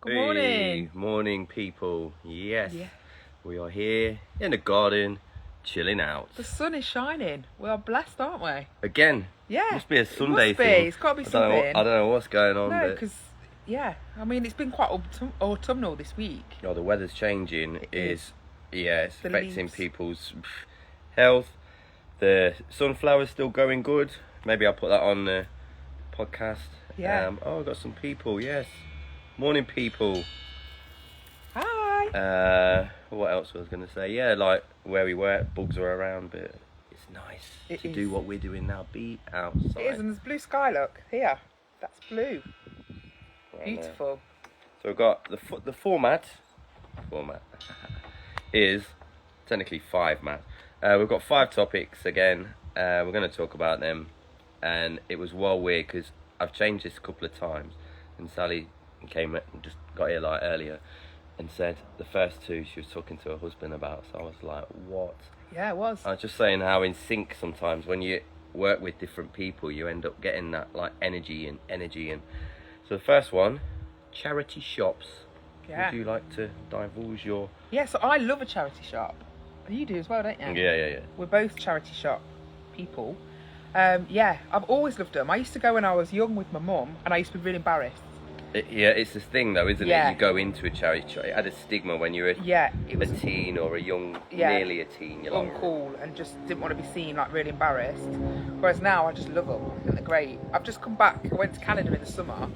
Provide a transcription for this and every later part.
Good morning. Morning, people. Yes, Yeah. we are here in the garden, chilling out. The sun is shining. We are blessed, aren't we? Again. Yeah. Must be a Sunday it must be. thing. It's got to be I don't something. know what's going on. No, but because, I mean, it's been quite autumnal this week. the weather's changing. It's The affecting leaves. people's health. The sunflower's still going good. Maybe I'll put that on the podcast. Yeah. I've got some people. Yes. Morning, people. Hi. What else was I going to say? Yeah, like where we were, bugs are around, but it's nice to do what we're doing now, be outside. It is, and there's blue sky, look. Here. That's blue. Right Beautiful. So we've got the format is technically 5, Matt. We've got 5 topics again. We're going to talk about them, and it was well weird because I've changed this a couple of times, and Sally came and just got here like earlier and said the first 2 she was talking to her husband about, so I was like, what? Yeah, it was. I was just saying how in sync sometimes when you work with different people you end up getting that like energy and so the first one, charity shops. Yeah. Would you like to divulge your... Yeah, so I love a charity shop. You do as well, don't you? Yeah. We're both charity shop people. Yeah, I've always loved them. I used to go when I was young with my mum, and I used to be really embarrassed. It's this thing though, isn't Yeah. it? You go into a charity shop. It had a stigma when you were It was a teen or a young, Yeah. nearly a teen. You're like, uncool and just didn't want to be seen like really embarrassed. Whereas now I just love them. I think they're great. I've just come back. I went to Canada in the summer.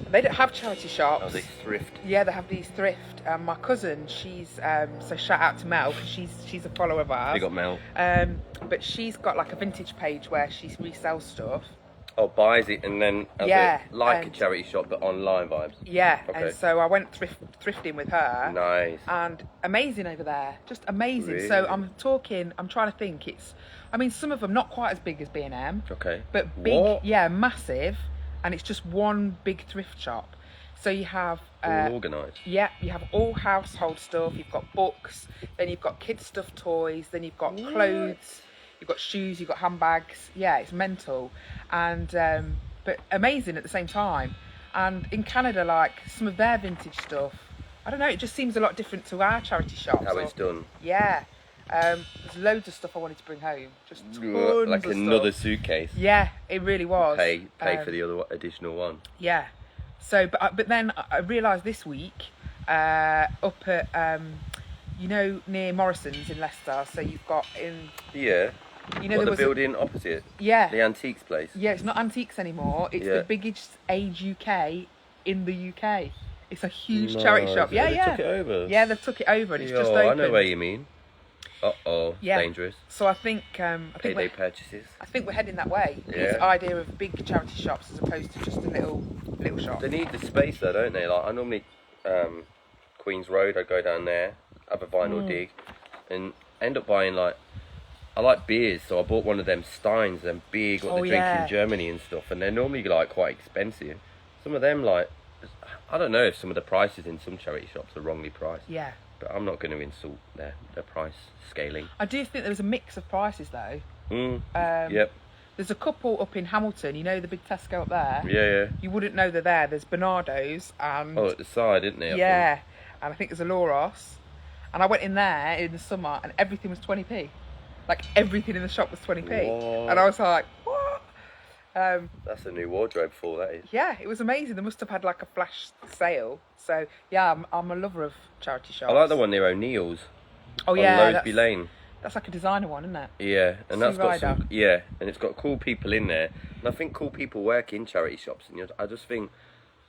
They don't have charity shops. oh, they thrift. Yeah, they have these thrift. My cousin, she's so shout out to Mel because she's a follower of ours. They got Mel. But she's got like a vintage page where she resells stuff. Oh, buys it and then has Yeah, it like a and- charity shop but online vibes. Yeah, Okay. and so I went thrifting with her. Nice. And amazing over there, just amazing. Really? So I'm trying to think. I mean, some of them not quite as big as B&M, Okay. but big, What? yeah, massive, and it's just one big thrift shop. So you have, All organised. yeah, you have all household stuff. You've got books, then you've got kids' stuff, toys, then you've got clothes, you've got shoes, you've got handbags. Yeah, it's mental, and but amazing at the same time. And in Canada, like some of their vintage stuff, I don't know, it just seems a lot different to our charity shops. How it's done. Yeah. There's loads of stuff I wanted to bring home. Just tons Like of another stuff. suitcase. Yeah, it really was. Pay for the other additional one. Yeah. So, but then I realised this week, up at near Morrison's in Leicester. So you've got Yeah. there What, the was building opposite? yeah. The antiques place? Yeah, it's not antiques anymore. It's Yeah. the biggest age UK in the UK. It's a huge Nice. charity shop. Yeah, They yeah. took it over? Yeah, they've took it over and it's just Yo, opened. I know where you mean. Uh-oh, Yeah. dangerous. So I think Payday purchases. I think we're heading that way. Yeah. This idea of big charity shops as opposed to just a little shop. They need the space though, don't they? Like I normally, Queen's Road, I go down there, have a vinyl dig, and end up buying like, I like beers, so I bought one of them Steins, them big, what they drink in Germany and stuff, and they're normally like quite expensive. Some of them like, I don't know if some of the prices in some charity shops are wrongly priced, Yeah. but I'm not going to insult their price scaling. I do think there was a mix of prices though. Yep. There's a couple up in Hamilton, you know the big Tesco up there? Yeah. You wouldn't know they're there. There's Bernardo's and Oh, at the side, isn't there? yeah, and I think there's a Loros. And I went in there in the summer and everything was 20p. Like everything in the shop was 20p. What? And I was like, what? That's a new wardrobe for that is. Yeah, it was amazing. They must have had like a flash sale. So yeah, I'm a lover of charity shops. I like the one near O'Neill's. Oh yeah, on Lowsby Lane. that's like a designer one, isn't it? Yeah, and that's got Rider. some, and it's got cool people in there. And I think cool people work in charity shops, and I just think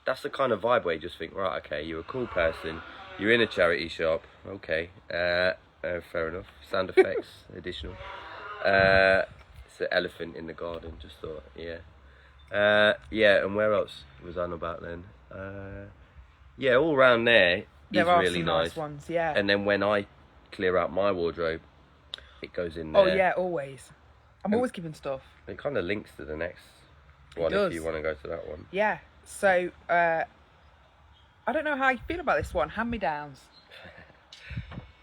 that's the kind of vibe where you just think, right, okay, you're a cool person, you're in a charity shop, okay, fair enough. Sound effects, additional. It's an elephant in the garden. Just thought, and where else was I on about then? All round there. There are really some nice ones, yeah. And then when I clear out my wardrobe, it goes in there. Oh yeah, always. I'm always giving stuff. It kind of links to the next one does. if you want to go to that one. Yeah. So I don't know how you feel about this one. Hand-me-downs.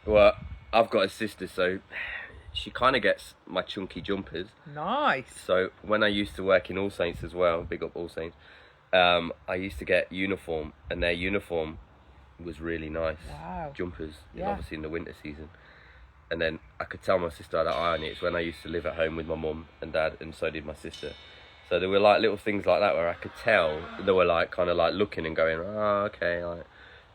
Well, I've got a sister, so she kind of gets my chunky jumpers. Nice. So when I used to work in All Saints as well, big up All Saints, I used to get uniform, and their uniform was really nice. Wow. Jumpers, Yeah. obviously in the winter season. And then I could tell my sister had to iron it. It's when I used to live at home with my mum and dad, and so did my sister. So there were like little things like that where I could tell they were like kind of like looking and going, oh, okay. Like,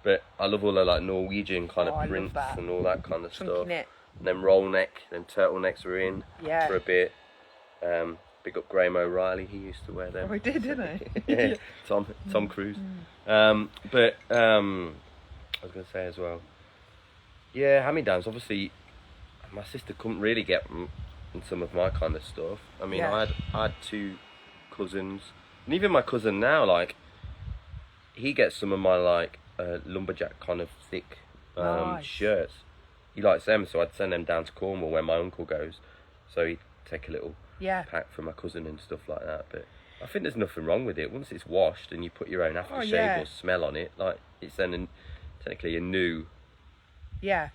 but I love all the like Norwegian kind of prints and all that kind of stuff. Knit. And then roll neck, then turtlenecks were in for a bit. Big up Graham O'Reilly, he used to wear them. Oh, he did, didn't he? Yeah, Tom Cruise. But I was going to say as well, yeah, hand-me-downs, obviously, my sister couldn't really get in some of my kind of stuff. I mean, I had 2 cousins, and even my cousin now, like, he gets some of my, like, lumberjack kind of thick shirts. He likes them, so I'd send them down to Cornwall when my uncle goes. So he'd take a little pack for my cousin and stuff like that. But I think there's nothing wrong with it. Once it's washed and you put your own aftershave or smell on it, like it's then technically a new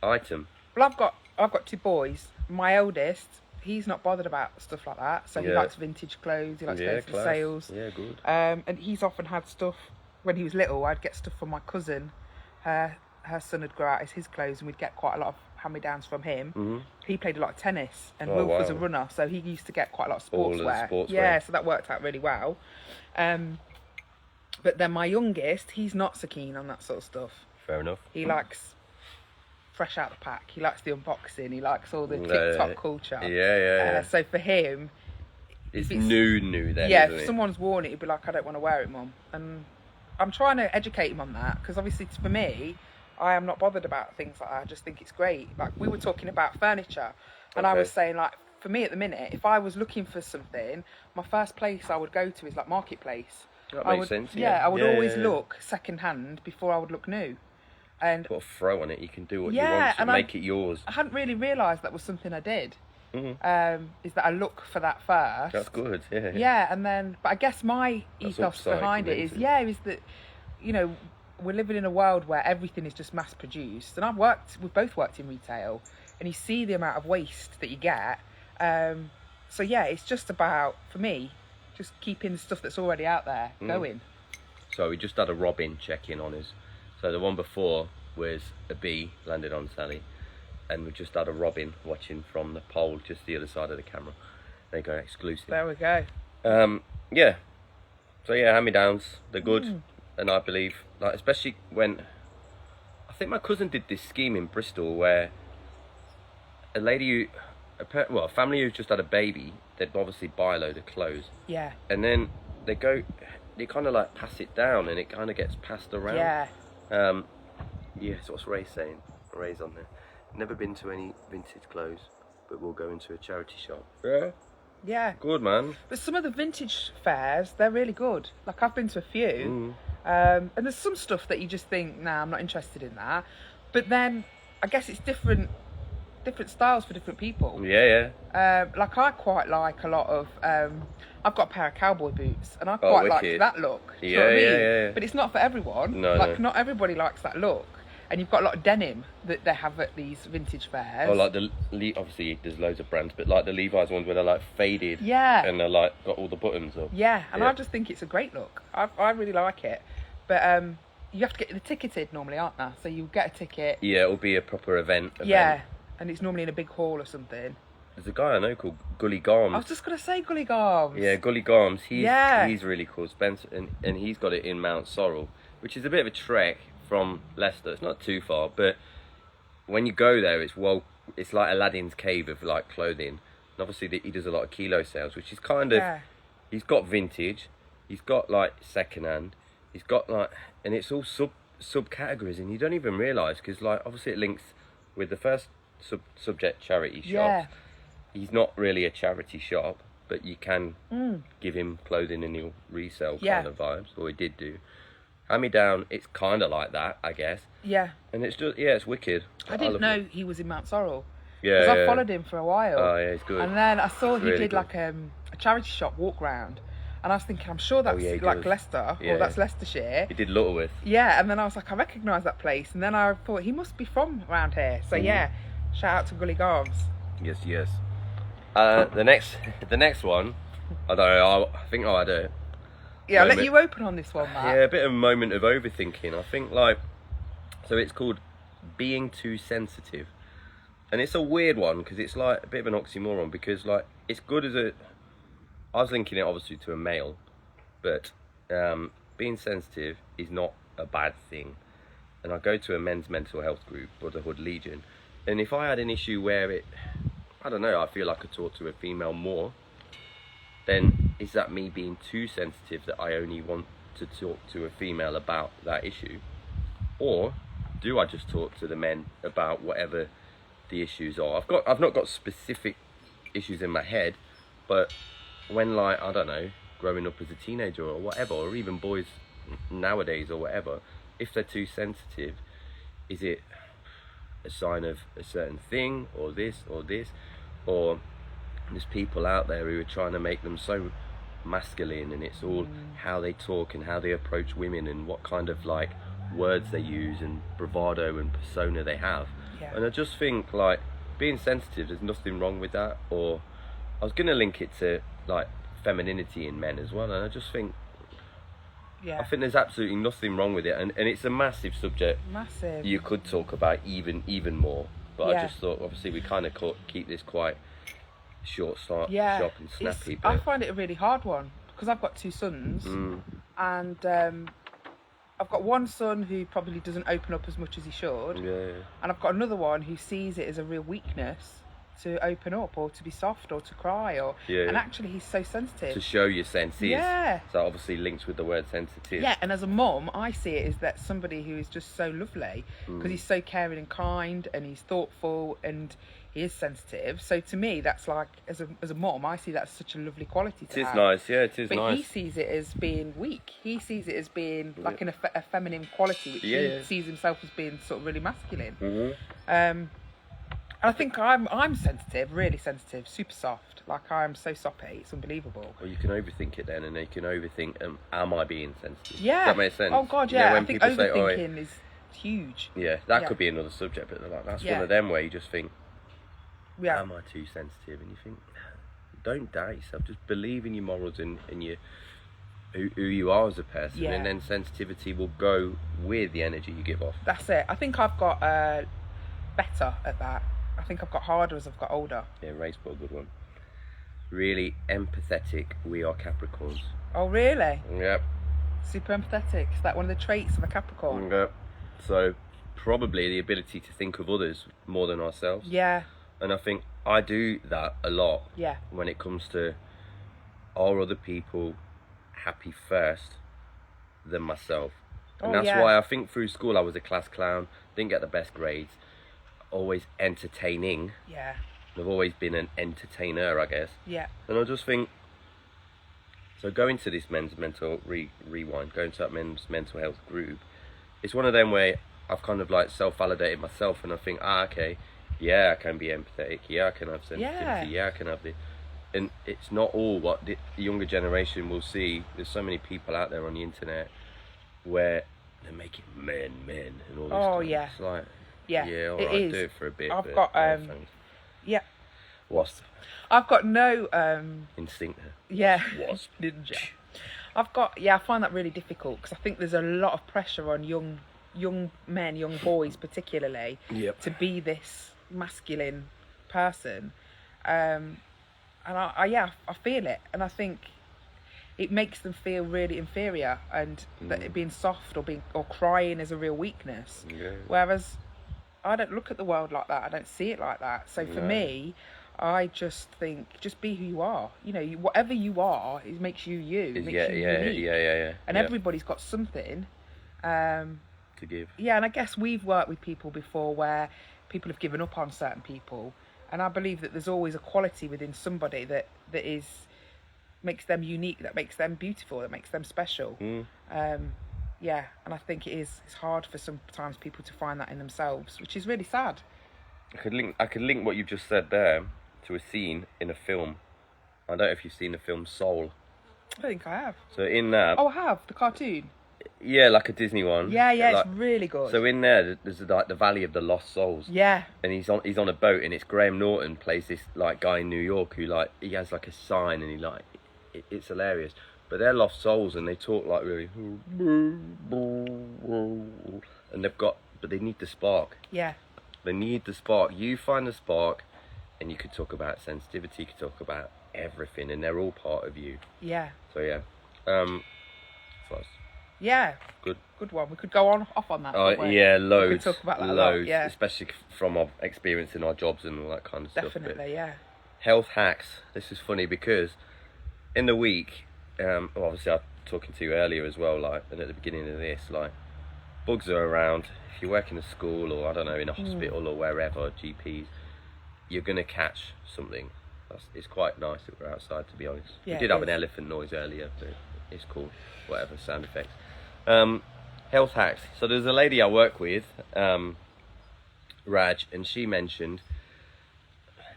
item. Well, I've got 2 boys. My eldest, he's not bothered about stuff like that. So he likes vintage clothes. He likes to go to the sales. Yeah, good. And he's often had stuff when he was little. I'd get stuff from my cousin. Her son would grow out as his clothes, and we'd get quite a lot of hand-me-downs from him. Mm-hmm. He played a lot of tennis, and Wilf was a runner, so he used to get quite a lot of sportswear. Yeah, so that worked out really well. But then my youngest, he's not so keen on that sort of stuff. Fair enough. He likes fresh out the pack. He likes the unboxing. He likes all the TikTok culture. Yeah. So for him, it's new then. Yeah, if someone's worn it, he'd be like, I don't want to wear it, Mum. And I'm trying to educate him on that, because obviously for me, I am not bothered about things like that. I just think it's great. Like, we were talking about furniture, and I was saying, like, for me at the minute, if I was looking for something, my first place I would go to is like Marketplace. That makes sense. Yeah, I would always look second hand before I would look new. And put a throw on it, you can do what you want to make it yours. I hadn't really realised that was something I did. Mm-hmm. Is that I look for that first. That's good. Yeah. Yeah, and then, but I guess my ethos behind it is that, you know, we're living in a world where everything is just mass produced, and we've both worked in retail, and you see the amount of waste that you get. So yeah, it's just about, for me, just keeping the stuff that's already out there going. So we just had a Robin check-in on us. So the one before was a bee landed on Sally, and we just had a Robin watching from the pole just the other side of the camera. There you go, exclusive. There we go. Yeah. So yeah, hand-me-downs, they're good. And I believe, like, especially when, I think my cousin did this scheme in Bristol where a family who's just had a baby, they'd obviously buy a load of clothes. Yeah. And then they kind of like pass it down, and it kind of gets passed around. Yeah. So what's Ray saying? Ray's on there. Never been to any vintage clothes, but we'll go into a charity shop. Yeah. Yeah. Good, man. But some of the vintage fairs, they're really good. Like, I've been to a few. And there's some stuff that you just think, nah, I'm not interested in that. But then I guess it's different styles for different people. Yeah. Like, I quite like a lot of I've got a pair of cowboy boots, and I quite like that look. Do you know what I mean? Yeah. But it's not for everyone. No. Not everybody likes that look. And you've got a lot of denim that they have at these vintage fairs. Or like obviously there's loads of brands, but like the Levi's ones where they're like faded. Yeah. And they're like got all the buttons up. Yeah, and I just think it's a great look. I really like it. But you have to get the ticketed normally, aren't they? So you get a ticket. Yeah, it'll be a proper event. Yeah, and it's normally in a big hall or something. There's a guy I know called Gully Garms. I was just going to say Gully Garms. Yeah, Gully Garms. He's really cool, Spencer, and he's got it in Mount Sorrel, which is a bit of a trek from Leicester. It's not too far, but when you go there, it's like Aladdin's cave of like clothing. And obviously he does a lot of kilo sales, which is kind of, he's got vintage, he's got like secondhand, he's got like, and it's all subcategories, and you don't even realise, because like obviously it links with the first subject charity shops. Yeah. He's not really a charity shop, but you can give him clothing and he'll resell kind of vibes, or he did do. Hand-me-down, it's kind of like that, I guess. Yeah. And it's just, it's wicked. I didn't know he was in Mount Sorrel. Yeah. Because I followed him for a while. Oh, yeah, he's good. And then I saw he really did good. like a charity shop walk round. And I was thinking, I'm sure that's like Leicester, or that's Leicestershire. He did Lutterworth. Yeah, and then I was like, I recognise that place. And then I thought, he must be from around here. So yeah, shout out to Gully Garms. Yes. The next one, I don't know, I think I had Yeah, I'll let you open on this one, Matt. Yeah, a bit of a moment of overthinking. I think so it's called being too sensitive. And it's a weird one because it's like a bit of an oxymoron because like it's good as I was linking it obviously to a male, but being sensitive is not a bad thing. And I go to a men's mental health group, Brotherhood Legion, and if I had an issue where I don't know, I feel like I could talk to a female more, then is that me being too sensitive that I only want to talk to a female about that issue? Or do I just talk to the men about whatever the issues are? I've not got specific issues in my head, but when like, I don't know, growing up as a teenager or whatever, or even boys nowadays or whatever, if they're too sensitive, is it a sign of a certain thing or this, or there's people out there who are trying to make them so masculine, and it's all how they talk and how they approach women and what kind of like words they use and bravado and persona they have. Yeah. And I just think like being sensitive, there's nothing wrong with that. Or I was gonna link it to like femininity in men as well, and I just think I think there's absolutely nothing wrong with it, and it's a massive subject. Massive. You could talk about even more, but I just thought obviously we kind of keep this quite short, sharp and snappy. I find it a really hard one because I've got 2 sons, and I've got one son who probably doesn't open up as much as he should, and I've got another one who sees it as a real weakness to open up or to be soft or to cry and actually he's so sensitive. To show your senses. Yeah. So obviously links with the word sensitive. Yeah, and as a mum, I see it as that somebody who is just so lovely because he's so caring and kind and he's thoughtful and he is sensitive. So to me, that's like, as a mum, I see that's such a lovely quality to have. It is nice, yeah, it is but nice. He sees it as being weak. He sees it as being like a feminine quality, which he sees himself as being sort of really masculine. I think I'm sensitive, really sensitive, super soft. Like I'm so soppy, it's unbelievable. Well, you can overthink it then, and you can overthink, am I being sensitive? Yeah. Does that make sense? Oh God, yeah. You know, when I think people say, overthinking is huge. Yeah, that could be another subject, but like, that's one of them where you just think, am I too sensitive? And you think, don't doubt yourself. Just believe in your morals and your who you are as a person, and then sensitivity will go with the energy you give off. That's it. I think I've got better at that. I think I've got harder as I've got older. Yeah, Ray's put a good one. Really empathetic, we are Capricorns. Oh, really? Yep. Super empathetic. Is that one of the traits of a Capricorn? Yep. So, probably the ability to think of others more than ourselves. Yeah. And I think I do that a lot. Yeah. When it comes to, are other people happy first than myself? And that's why I think through school I was a class clown, didn't get the best grades, always entertaining. Yeah. I've always been an entertainer, I guess. Yeah. And I just think, so going to this men's mental rewind, going to that men's mental health group, it's one of them where I've kind of like self-validated myself, and I think, okay, yeah, I can be empathetic, yeah, I can have sensitivity, yeah I can have this. And it's not all what the younger generation will see. There's so many people out there on the internet where they're making men and all this stuff. Yeah. It's like, yeah, all it right, is. do it for a bit. I've got yeah. Wasp. I've got no Instinct. Yeah. Wasp. Ninja. I've got I find that really difficult because I think there's a lot of pressure on young men, young boys particularly, to be this masculine person, and I feel it, and I think it makes them feel really inferior, and that it being soft or crying is a real weakness. Yeah. Whereas I don't look at the world like that. I don't see it like that. So for me, I just think, just be who you are. You know, whatever you are, it makes you you. It makes you unique. Yeah. And everybody's got something to give. Yeah, and I guess we've worked with people before where people have given up on certain people, and I believe that there's always a quality within somebody that makes them unique, that makes them beautiful, that makes them special. Yeah, and I think it's hard for sometimes people to find that in themselves, which is really sad. I could link what you just said there to a scene in a film. I don't know if you've seen the film Soul. I think I have. So in that... Oh, I have, the cartoon. Yeah, like a Disney one. Yeah, like, it's really good. So in there, there's like the Valley of the Lost Souls. Yeah. And he's on a boat, and it's Graham Norton plays this like guy in New York who like he has like a sign, and he like it's hilarious. but they're lost souls and they talk like really, and but they need the spark. Yeah. They need the spark. You find the spark, and you could talk about sensitivity. You could talk about everything, and they're all part of you. Yeah. So yeah, first. Yeah. Good one. We could go off on that. Oh yeah, loads. We could talk about that loads, a lot. Yeah. Especially from our experience in our jobs and all that kind of stuff. Definitely, yeah. Health hacks. This is funny because in the week, obviously I was talking to you earlier as well, like, and at the beginning of this, like, bugs are around. If you work in a school or I don't know, in a hospital or wherever, GPs, you're gonna catch something. It's quite nice that we're outside, to be honest. Yeah, we did have an elephant noise earlier, but it's cool. Whatever, sound effects. Health hacks. So there's a lady I work with, Raj, and she mentioned,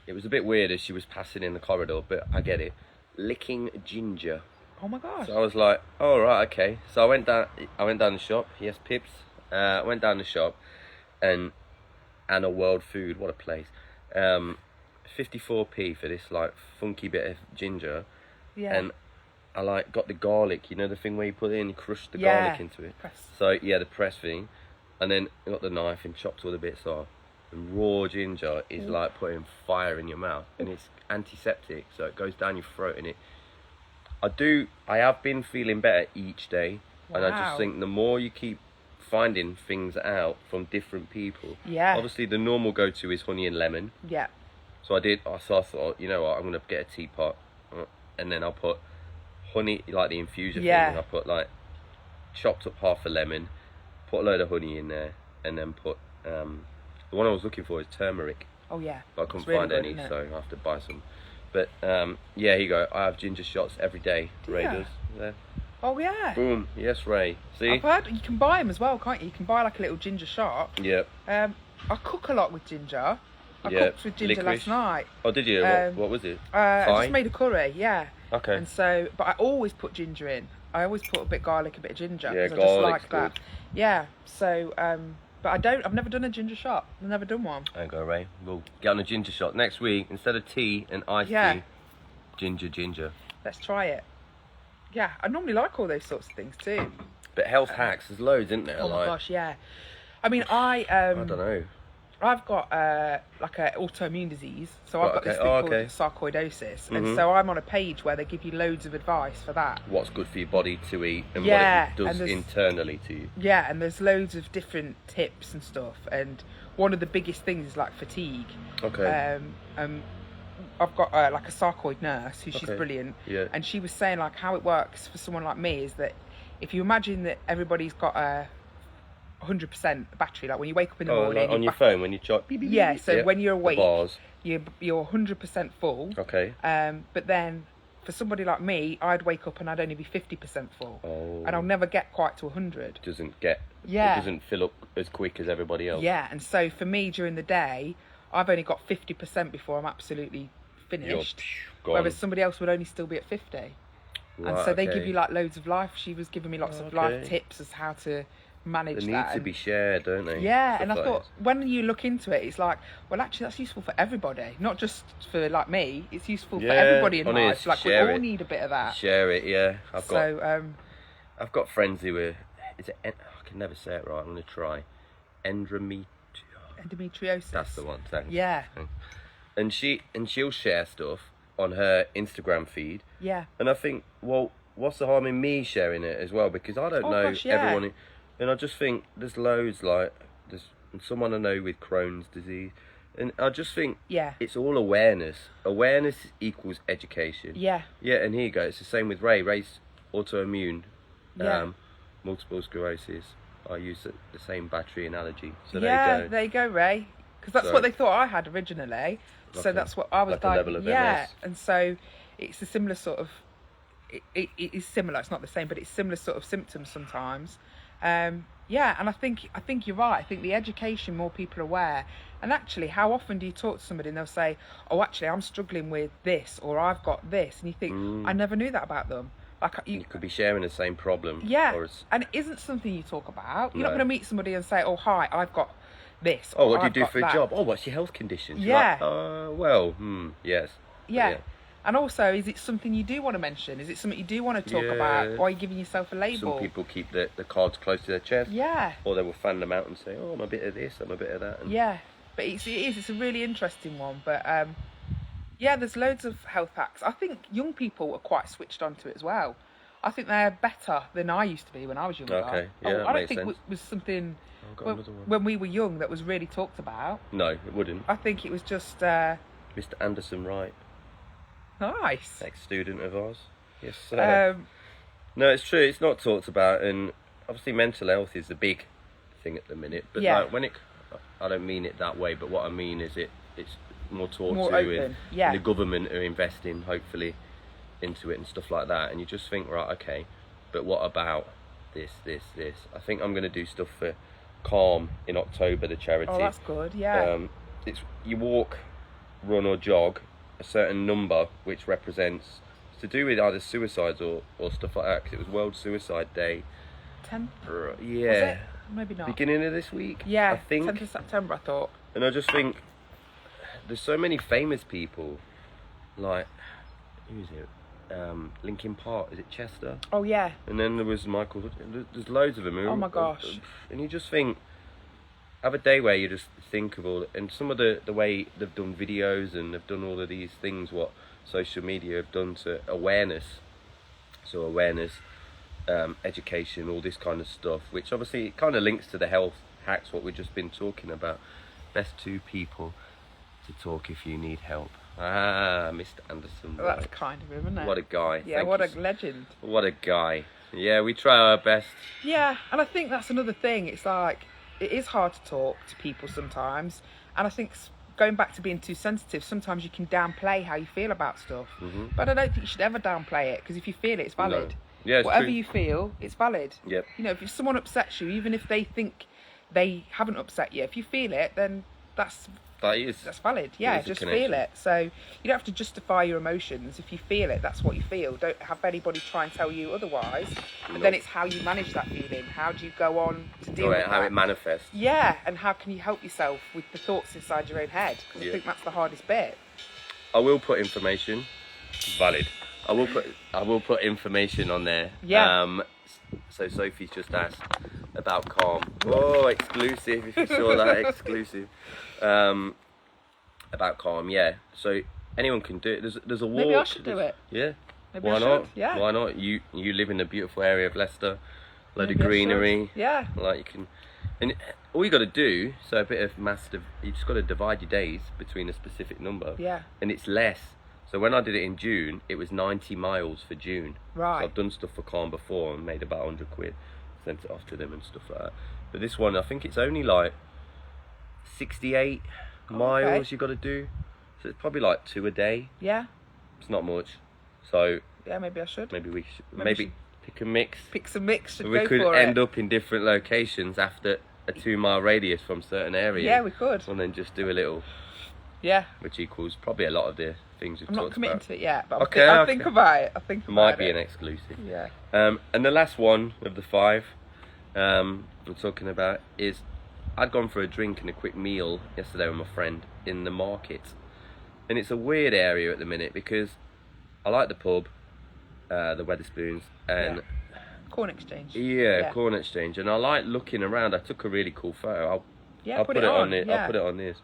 it was a bit weird as she was passing in the corridor, but I get it. Licking ginger. Oh my gosh. So I was like, oh right, okay. So I went down the shop. Yes, Pips. Went down the shop, and a World Food. What a place. 54p for this like funky bit of ginger. Yeah. And I like got the garlic. You know the thing where you put it in, you crush the garlic into it. Press. So yeah, the press thing, and then I got the knife and chopped all the bits off. And raw ginger is like putting fire in your mouth, and it's antiseptic, so it goes down your throat. And I have been feeling better each day, and I just think the more you keep finding things out from different people. Yeah. Obviously, the normal go-to is honey and lemon. Yeah. So I thought, you know what, I'm gonna get a teapot, and then I'll put honey, like the infuser thing. I put like chopped up half a lemon, put a load of honey in there, and then put the one I was looking for is turmeric. Oh yeah. But I couldn't find any, so I have to buy some. But yeah, here you go. I have ginger shots every day. Ray does. There. Oh yeah. Boom. Yes, Ray. See? I've heard you can buy them as well, can't you? You can buy like a little ginger shot. Yep. I cook a lot with ginger. I Yep. cooked with ginger last night. Oh, did you? What was it? I just made a curry, yeah. Okay. And so, but I always put ginger in. I always put a bit of garlic, a bit of ginger. Yeah, 'cause I just like good. that. Yeah. So, but I've never done a ginger shot. I've never done one. There you go, Ray. We'll get on a ginger shot next week. Instead of tea and iced tea, ginger. Let's try it. Yeah, I normally like all those sorts of things too. But health hacks, there's loads, isn't there? Oh my gosh, yeah. I mean, I don't know. I've got like an autoimmune disease, so I've got this thing called sarcoidosis, and so I'm on a page where they give you loads of advice for that. What's good for your body to eat and what it does internally to you. Yeah, and there's loads of different tips and stuff, and one of the biggest things is like fatigue. Okay. I've got like a sarcoid nurse who she's brilliant, and she was saying like how it works for someone like me is that if you imagine that everybody's got a 100% battery, like when you wake up in the morning, like on your phone when you chop. Yeah, so when you're awake, bars. you're 100% full. Okay. But then for somebody like me, I'd wake up and I'd only be 50% full, and I'll never get quite to 100. It doesn't fill up as quick as everybody else. Yeah, and so for me during the day, I've only got 50% before I'm absolutely finished, whereas somebody else would only still be at 50. Right, and so they give you like loads of life. She was giving me lots of life tips as how to manage that. They need to be shared, don't they? Yeah, and I thought when you look into it, it's like, well, actually, that's useful for everybody, not just for like me. It's useful for everybody in life. Like we all need a bit of that. Share it, yeah. I've got friends who are. I can never say it right. I'm gonna try. Endometriosis. That's the one. Thanks. Yeah. And she'll share stuff on her Instagram feed. Yeah. And I think, well, what's the harm in me sharing it as well? Because I don't know everyone. And I just think there's loads, like, there's someone I know with Crohn's disease. And I just think it's all awareness. Awareness equals education. Yeah. Yeah, and here you go. It's the same with Ray. Ray's autoimmune, multiple sclerosis. I use the same battery analogy. So there you go, Ray. Because that's what they thought I had originally. So that's what I was level of MS. And so it's a similar sort of. It is similar. It's not the same, but it's similar sort of symptoms sometimes. And I think you're right. I think the education, more people are aware. And actually, how often do you talk to somebody and they'll say, "Oh, actually, I'm struggling with this," or "I've got this," and you think, "I never knew that about them." Like you could be sharing the same problem. Yeah, and it isn't something you talk about. You're not going to meet somebody and say, "Oh, hi, I've got this." Oh, what do you do for a job? Oh, what's your health condition? Yeah. Like, well, yes. Yeah. And also, is it something you do want to mention? Is it something you do want to talk about? Or are you giving yourself a label? Some people keep the cards close to their chest. Yeah. Or they will fan them out and say, oh, I'm a bit of this, I'm a bit of that. And yeah. But it's a really interesting one. But yeah, there's loads of health hacks. I think young people are quite switched onto it as well. I think they're better than I used to be when I was younger. Okay, yeah, that I don't makes think sense. it was something I've got another one. when we were young that was really talked about. No, it wouldn't. I think it was just Mr. Anderson Wright, nice. ex-student of ours. Yes, no, it's true. It's not talked about, and obviously mental health is the big thing at the minute. But Yeah. like, I don't mean it that way. But what I mean is it's more talked More to, open, yeah. and the government are investing, hopefully, into it and stuff like that. And you just think, right, okay, but what about this? I think I'm going to do stuff for Calm in October, the charity. Oh, that's good. Yeah. It's you walk, run or jog a certain number, which represents it's to do with either suicides or stuff like that. 'Cause it was World Suicide Day. 10th? Yeah. Was it? Maybe not. Beginning of this week. Yeah. I think. 10th of September, I thought. And I just think there's so many famous people, like who is it? Linkin Park. Is it Chester? Oh yeah. And then there was Michael. There's loads of them. Oh my gosh. And you just think, have a day where you just think of all, and some of the way they've done videos and they've done all of these things, what social media have done to awareness. So awareness, education, all this kind of stuff, which obviously it kind of links to the health hacks, what we've just been talking about. Best two people to talk if you need help. Mr. Anderson. Well, that's kind of him, isn't it? What a guy. Yeah, Thank what you a legend. What a guy. Yeah, we try our best. Yeah, and I think that's another thing. It's like, it is hard to talk to people sometimes. And I think going back to being too sensitive, sometimes you can downplay how you feel about stuff. Mm-hmm. But I don't think you should ever downplay it, because if you feel it, it's valid. No. Yeah, it's whatever true. you feel, it's valid. Yep. You know, if someone upsets you, even if they think they haven't upset you, if you feel it, then that's valid. Yeah, is a just connection. feel it. So you don't have to justify your emotions. If you feel it, that's what you feel. Don't have anybody try and tell you otherwise. But then it's how you manage that feeling. How do you go on to deal with how that? it manifests. Yeah, and how can you help yourself with the thoughts inside your own head? Because Yeah. I think that's the hardest bit. I will put information. Valid. I will put information on there. Yeah. So Sophie's just asked about Calm. Oh, exclusive! If you saw that, exclusive. About Calm, yeah. So anyone can do it. There's a walk. Maybe I should do it. Yeah. Maybe Why I not? should, yeah. Why not? You live in a beautiful area of Leicester, load Maybe of I should. greenery. Yeah. Like you can, and all you got to do. So a bit of you just got to divide your days between a specific number. Yeah. And it's less. So when I did it in June, it was 90 miles for June. Right. So I've done stuff for Calm before and made about 100 quid, sent it off to them and stuff like that. But this one, I think it's only like 68 miles you got to do. So it's probably like 2 a day. Yeah. It's not much. So Yeah, maybe I should. maybe we should Maybe pick and mix. Pick and mix. Should We go could for end it. up in different locations after a 2 mile radius from certain areas. Yeah, we could. And then just do a little, Yeah. which equals probably a lot of the things we've I'm not talked committing about. to it yet, but Okay, I'll okay. think about it. I'll think about Might be it. an exclusive. Yeah. And the last one of the 5 we're talking about is I'd gone for a drink and a quick meal yesterday with my friend in the market. And it's a weird area at the minute because I like the pub, the Wetherspoons, and Corn exchange. yeah, Corn Exchange. And I like looking around. I took a really cool photo. I'll put it on. this. Yeah. I'll put it on this.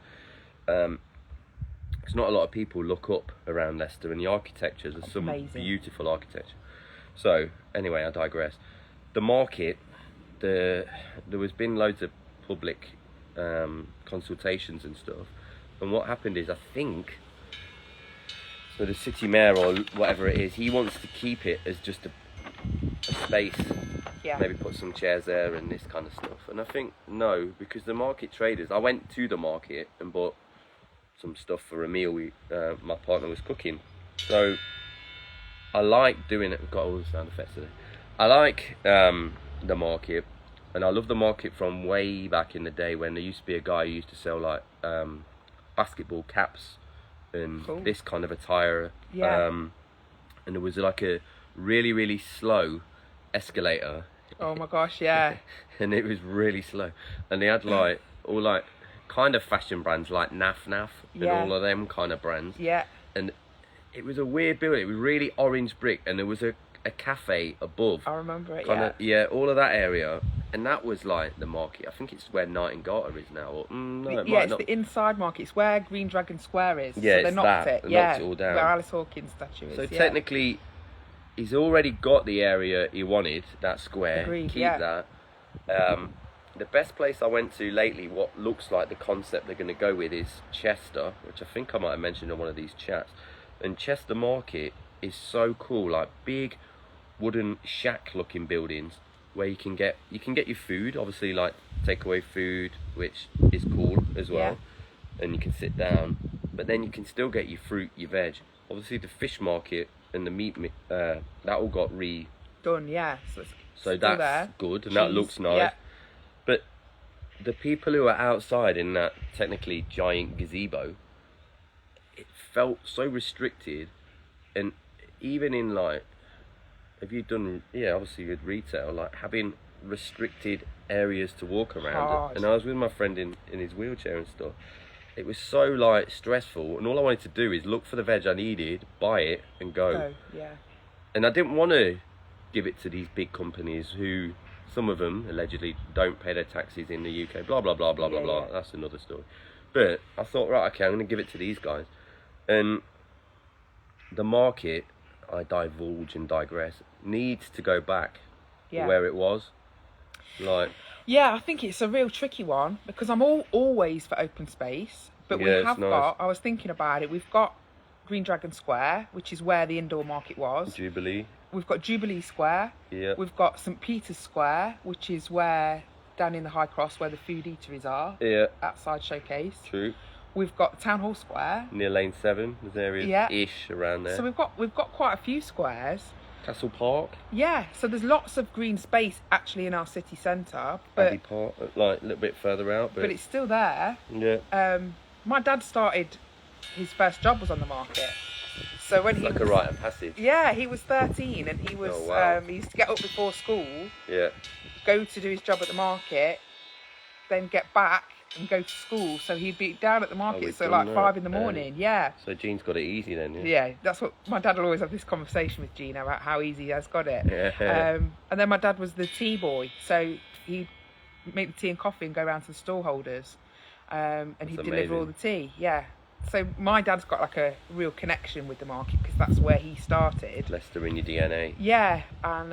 There's not a lot of people look up around Leicester, and the architecture, there's some Amazing. beautiful architecture. So anyway, I digress. The market, there was been loads of public consultations and stuff, and what happened is I think so the city mayor or whatever it is, he wants to keep it as just a space. Yeah. Maybe put some chairs there and this kind of stuff. And I think no, because the market traders, I went to the market and bought some stuff for a meal my partner was cooking. So I like doing it. We've got all the sound effects today. I like the market, and I love the market from way back in the day when there used to be a guy who used to sell like basketball caps and Cool. this kind of attire. Yeah. And there was like a really, really slow escalator. Oh my gosh, yeah. And it was really slow. And they had like all like kind of fashion brands like Naf and Yeah. all of them kind of brands. Yeah. And it was a weird building. It was really orange brick, and there was a cafe above. I remember it. All of that area, and that was like the market. I think it's where Knight and Garter is now. Or, no, it might it's not. the inside market. It's where Green Dragon Square is. Yeah, so it's they knocked that. it. They knocked it all down. Where Alice Hawkins' statue is. So technically, he's already got the area he wanted. That square. Agreed, Keep that. The best place I went to lately, what looks like the concept they're going to go with, is Chester, which I think I might have mentioned on one of these chats. And Chester Market is so cool, like big wooden shack-looking buildings where you can get your food, obviously like takeaway food, which is cool as well, and you can sit down. But then you can still get your fruit, your veg. Obviously, the fish market and the meat that all got done. Yeah, so that's there. good, and that looks nice. Yeah. But the people who are outside in that technically giant gazebo, it felt so restricted. And even in like, have you done, obviously with retail, like having restricted areas to walk around. And I was with my friend in his wheelchair and stuff. It was so like stressful, and all I wanted to do is look for the veg I needed, buy it, and go. And I didn't want to give it to these big companies who, some of them allegedly don't pay their taxes in the UK, blah blah blah blah blah blah. That's another story. But I thought, right, okay, I'm going to give it to these guys. And the market, I divulge and digress, needs to go back to where it was. Like, I think it's a real tricky one, because I'm always for open space, but we have got, I was thinking about it, we've got Green Dragon Square, which is where the indoor market was. Jubilee. We've got Jubilee Square. Yeah. We've got St Peter's Square, which is where, down in the High Cross, where the food eateries are. Yeah. Outside Showcase. True. We've got Town Hall Square. Near Lane 7, there's areas-ish around there. So we've got quite a few squares. Castle Park. Yeah, so there's lots of green space actually in our city centre. But Abbey Park, like a little bit further out. But it's still there. Yeah. My dad started, his first job was on the market. So when it's like a rite of passage. Yeah, he was 13 and he was, he used to get up before school. Yeah. Go to do his job at the market, then get back and go to school. So he'd be down at the market, so like 5 in the morning. Yeah. So Gene's got it easy then. Yeah, that's what my dad will always have this conversation with Gene about how easy he has got it. Yeah. And then my dad was the tea boy, so he'd make the tea and coffee and go around to the stallholders, and he'd deliver all the tea. Yeah. So my dad's got like a real connection with the market because that's where he started. Leicester in your DNA. Yeah, and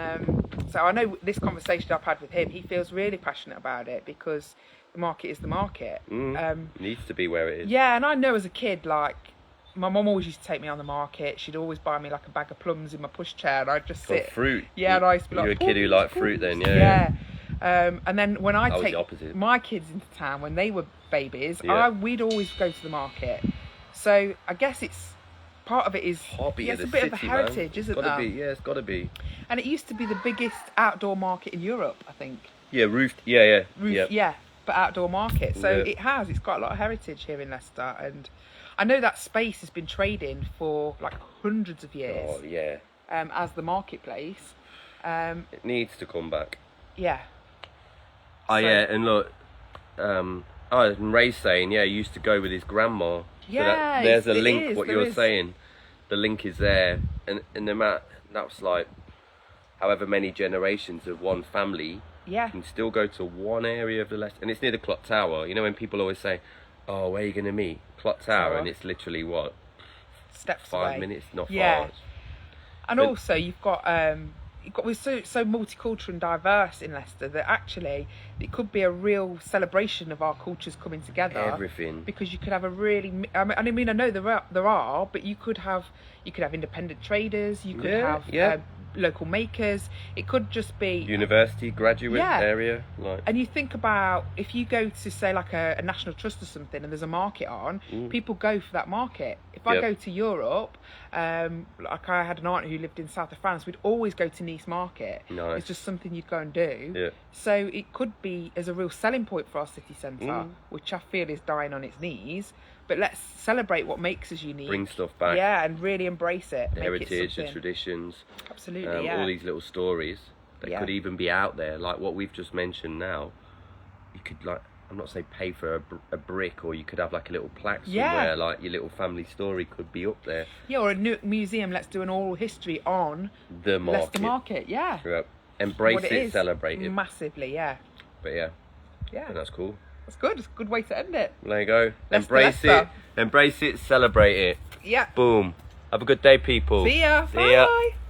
so I know this conversation I've had with him, he feels really passionate about it because the market is the market. Needs to be where it is. Yeah, and I know as a kid, like, my mum always used to take me on the market. She'd always buy me like a bag of plums in my pushchair and I'd just sit. Fruit. Yeah, and I used to be like, you're a kid who liked fruit then, yeah. And then when I take opposite. my kids into town when they were babies, we'd always go to the market. So I guess it's part of it is hobby. It's a bit of a heritage, isn't it? It's got to be. And it used to be the biggest outdoor market in Europe, I think. Yeah, roofed. Yeah. Yeah, but outdoor market. So it's got a lot of heritage here in Leicester, and I know that space has been trading for like hundreds of years. Oh yeah. As the marketplace. It needs to come back. Yeah. And look, and Ray's saying, he used to go with his grandma. Yeah, so there's a link. What you're saying, the link is there, and the amount that's like, however many generations of one family. Yeah. Can still go to one area of the Leicester, and it's near the Clock Tower. You know when people always say, "Oh, where are you going to meet?" Clock Tower, and it's literally what? Steps 5 away. minutes, not far. Yeah. And also you've got we're so multicultural and diverse in Leicester that actually it could be a real celebration of our cultures coming together. Everything. Because you could have a really, I mean, I know there are, but you could have independent traders. You could have local makers. It could just be university graduate area. Like. And you think about if you go to say like a National Trust or something, and there's a market on, people go for that market. If I go to Europe, like I had an aunt who lived in south of France, we'd always go to Nice Market. Nice. It's just something you'd go and do. Yeah. So it could be as a real selling point for our city centre, which I feel is dying on its knees. But let's celebrate what makes us unique. Bring stuff back. Yeah, and really embrace it. The heritage, the traditions. Absolutely, all these little stories that could even be out there, like what we've just mentioned now. You could, like, I'm not saying pay for a brick, or you could have like a little plaque Yeah. somewhere, like your little family story could be up there. Yeah, or a new museum. Let's do an oral history on The market. Leicester Market. Yeah. Yep. Embrace What it, is. celebrate it. Massively, yeah. But yeah, Yeah. and that's cool. That's good. It's a good way to end it. There you go. Leicester, Embrace Leicester. it. Embrace it. Celebrate it. Yeah. Boom. Have a good day, people. See ya. See ya. Bye.